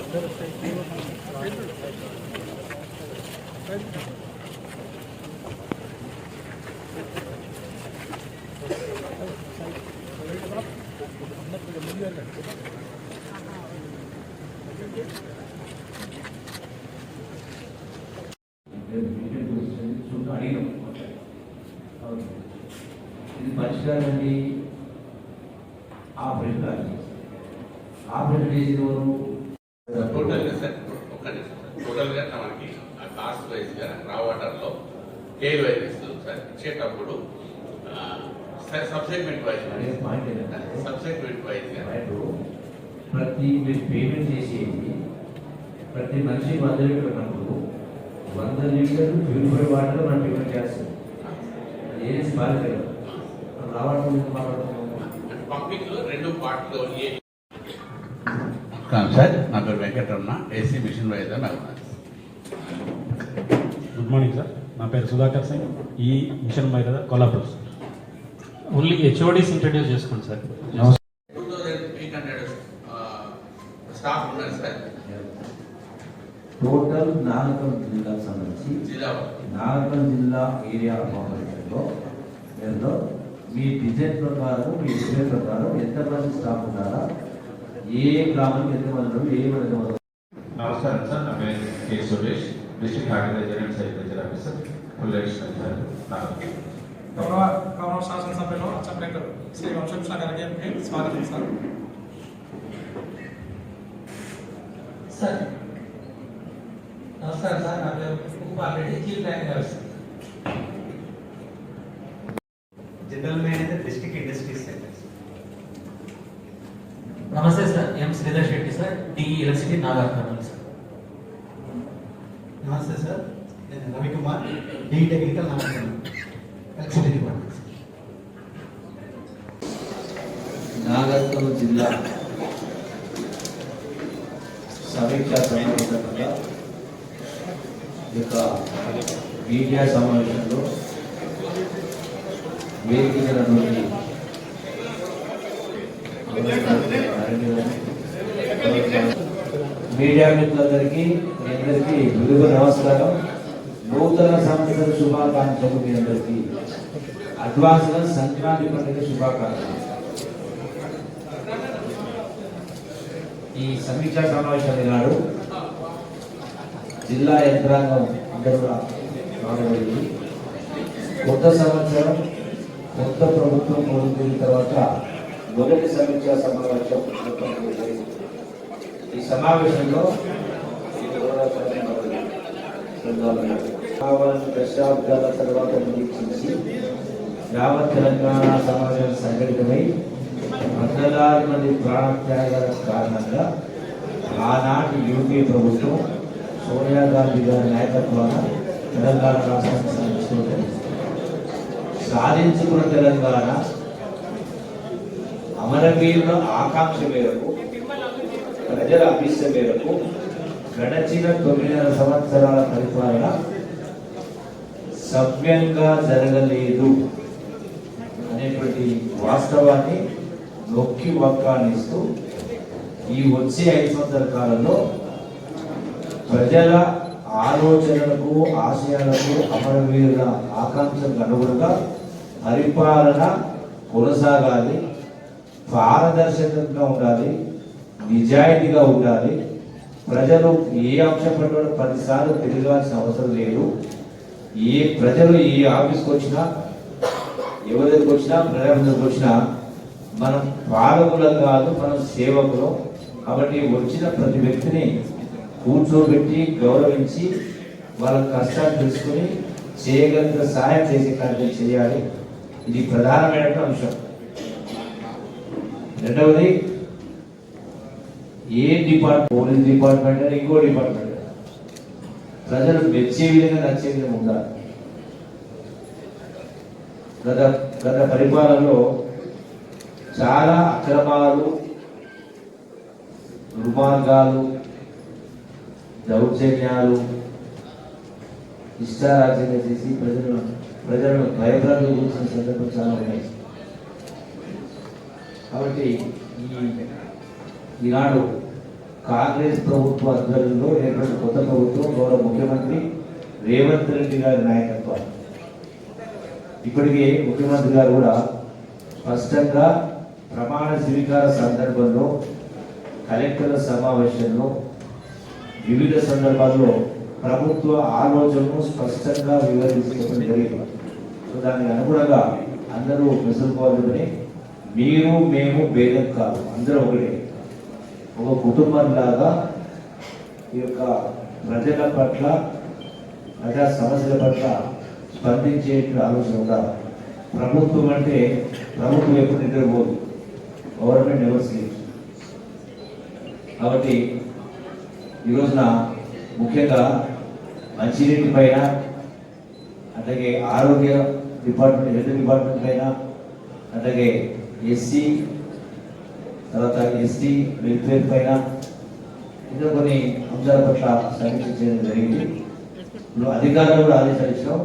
ఇది పరిష్కారాన్ని ఆపరేషన్ చేసిన టోటల్గా మనకి కాస్ట్ వైజ్గా రా వాటర్లో కేల్ వైజ్ ఇస్తుంది సార్. ఇచ్చేటప్పుడు సబ్సెగ్మెంట్ వైజ్ సబ్సెగ్మెంట్ వైజ్గా ప్రతి మీరు పేమెంట్ చేసేది ప్రతి మనిషి 100 లీటర్లు ఉన్నప్పుడు 100 లీటర్లు ప్యూరిఫైడ్ వాటర్ మనం పేమెంట్ చేస్తాం. ఏది బాధ్యత రావడం పంపింగ్లో 2 పార్ట్లు సార్. నా పేరు Venkataramana, AC mission Vizag Nagar. Good morning sir. నా పేరు సుధాకర్ సింగ్, ఈ mission Vizag Kollapur sir. Only HODs introduce చేసుకోండి సార్. 2800 స్టాఫ్ ఉన్నారు సార్. టోటల్ నాగపల్ జిల్లాకు సంబంధించి నాగపల్ జిల్లా ఏరియా లో మీ డిజైన్ ప్రకారం మీ డిజైన్ ప్రకారం ఎంతమంది స్టాఫ్ ఉన్నారా, ఏ గ్రామానికి ఎంతమంది ఉన్నారు, ఏ మంది? నమస్కారం సార్. నా పేరు K Suresh, district horticulture and sericulture officer, పుల్లరేషన్ సార్. గౌరవ శాసనసభ్యులు అచ్చంపేట శ్రీ వంశకృష్ణ గారికి స్వాగతం సార్. సార్ నమస్కారం సార్. నా పేరు Upareddy, chief planning officer, general manager, district industries centre. నమస్తే sir. M Sridhar Shetty sir, DE electricity Nagar Kurnool sir. నమస్తే సార్. నేను Ravikumar, DE technical Nagar Kurnool, electricity department. Nagarkurnool జిల్లా సమీక్షా సమావేశంగా మీడియా సమావేశంలో వేదికైనటువంటి మీడియా మిత్రులందరికీ మీ అందరికీ విలువ నమస్కారం. నూతన సంవత్సర శుభాకాంక్షలు మీ అందరికీ. అడ్వాన్స్గా సంక్రాంతి పండుగ శుభాకాంక్షలు. ఈ సమీక్షా సమావేశం నాడు జిల్లా యంత్రాంగం అందరూ రాబోయింది. కొత్త సంవత్సరం, కొత్త ప్రభుత్వం మొదలుపెట్టిన తర్వాత మొదటి సమీక్షా సమావేశం. ఈ సమావేశంలో దశాబ్దాల తర్వాత నిరీక్షించి యావత్ తెలంగాణ సమాజం సంఘటితమై వందలాది మంది ప్రాణత్యాగాల కారణంగా ఆనాటి యూపీ ప్రభుత్వం సోనియా గాంధీ గారి నాయకత్వాన తెలంగాణ రాష్ట్రాన్ని సాధించుకున్న తెలంగాణ అమరవీరుల ఆకాంక్ష మేరకు, ప్రజల అభిష్ట మేరకు గడచిన 9 సంవత్సరాల పరిపాలన సవ్యంగా జరగలేదు అనేటువంటి వాస్తవాన్ని నొక్కి వక్కానిస్తూ ఈ వచ్చే 5 సంవత్సరాల కాలంలో ప్రజల ఆలోచనలకు, ఆశయాలకు, అమరవీరుల ఆకాంక్షలకు అనుగుణంగా పరిపాలన కొనసాగాలి, పారదర్శకంగా ఉండాలి, నిజాయితీగా ఉండాలి. ప్రజలు ఏ అంశం పట్ల 10 సార్లు తిరగాల్సిన అవసరం లేదు. ప్రజలు ఏ ఆఫీస్కి వచ్చినా, ఎవరి దగ్గరికి వచ్చినా, ప్రజల దగ్గరికి వచ్చినా మనం పాలకులం కాదు, మనం సేవకులం. కాబట్టి వచ్చిన ప్రతి వ్యక్తిని కూర్చోబెట్టి గౌరవించి వాళ్ళ కష్టాలు తెలుసుకుని చేయగలిగిన సహాయం చేసే కార్యం చేయాలి. ఇది ప్రధానమైన అంశం. రెండవది, ఏ డిపార్ట్మెంట్, పోలీస్ డిపార్ట్మెంట్ అని ఇంకో డిపార్ట్మెంట్ ప్రజలు మెచ్చే విధంగా, నచ్చే విధంగా ఉండాలి. గత పరిపాలనలో చాలా అక్రమాలు, దుర్మార్గాలు, దౌర్జన్యాలు, ఇష్టారాజ్యంగా చేసి ప్రజలను భయభ్రాంతులు గురించిన సందర్భం చాలా ఉన్నాయి. కాబట్టి ఈనాడు కాంగ్రెస్ ప్రభుత్వ ఆధ్వర్యంలో ఏర్పడిన కొత్త ప్రభుత్వం గౌరవ ముఖ్యమంత్రి రేవంత్ రెడ్డి గారి నాయకత్వం. ఇప్పటికే ముఖ్యమంత్రి గారు కూడా స్పష్టంగా ప్రమాణ స్వీకార సందర్భంలో కలెక్టర్ల సమావేశంలో వివిధ సందర్భాల్లో ప్రభుత్వ ఆలోచనను స్పష్టంగా వివరించడం జరిగింది. సో దానికి అనుగుణంగా అందరూ మెసులుకోవాలని, మీరు మేము భేదం కాదు, అందరూ ఒకటే, ఒక కుటుంబంలాగా ఈ యొక్క ప్రజల పట్ల ప్రజా సమస్యల పట్ల స్పందించే ఆలోచన ఉండాలి. ప్రభుత్వం అంటే ప్రభుత్వం ఎప్పుడు నిద్రపోదు, గవర్నమెంట్ నెవర్ స్లీప్స్. కాబట్టి ఈ రోజున ముఖ్యంగా మంచినీటి పైన, అలాగే ఆరోగ్య డిపార్ట్మెంట్, హెల్త్ డిపార్ట్మెంట్ పైన, అలాగే ఎస్సీ తర్వాత ఎస్టీ వెల్ఫేర్ పైన ఇంకా కొన్ని అంశాల పట్ల సమీక్ష చేయడం జరిగింది. ఇప్పుడు అధికారులు కూడా ఆదేశాలు ఇచ్చాం.